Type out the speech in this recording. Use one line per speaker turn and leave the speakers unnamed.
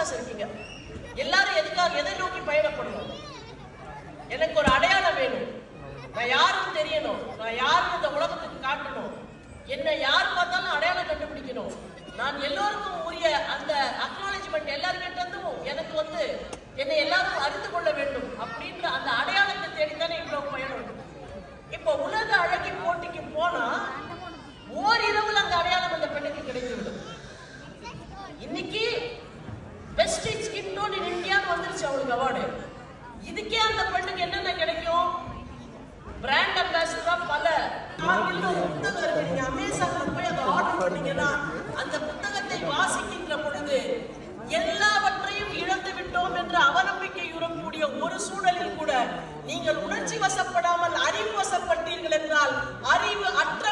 Youngsters இருக்கீங்க, எல்லாரும் எதுக்காக எதை நோக்கி பயணப்படணும்? எனக்கு ஒரு அடையாளம் வேணும், நான் யாருன்னு தெரியணும், நான் யாருன்னு இந்த உலகத்துக்கு காட்டணும், என்னை யார் பார்த்தாலும் அடையாளம் கண்டுபிடிக்கணும், நான் எல்லோருக்கும் உரிய அந்த அக்னாலஜ்மெண்ட் எல்லாருக்கிட்ட இருந்தும் எனக்கு வந்து என்னை எல்லாரும் அறிந்து கொள்ள வேண்டும் அப்படின்ற அந்த அடையாளத்தை தேடித்தானே இவ்வளவு பயணம். இப்போ உலக அழகி போட்டிக்கு போனா ஓரிரவுல அந்த அடையாளம் அந்த பெண்ணுக்கு கிடைத்துவிடும். இன்னைக்கு பெஸ்ட் ஸ்கின் டோன் இன் இந்தியான்னு வந்துருச்சு அவளுக்கு அவார்டு. இதுக்கே அந்த பெண்ணுக்கு என்னென்ன கிடைக்கும்? பிராண்ட் அம்பாசிடரா பல புத்தகம் இருக்கு, நீங்க அமேசான்ல போய் அதை ஆர்டர் பண்ணீங்கன்னா அந்த புத்தகத்தை வாசிக்கின்ற பொழுது எல்லாவற்றையும் இழந்து விட்டோம் என்ற அவநம்பிக்கை உறக்கூடிய ஒரு சூழலில் கூட நீங்கள் உணர்ச்சி வசப்படாமல் அறிவு வசப்பட்டீர்கள் என்றால் அறிவு அற்ற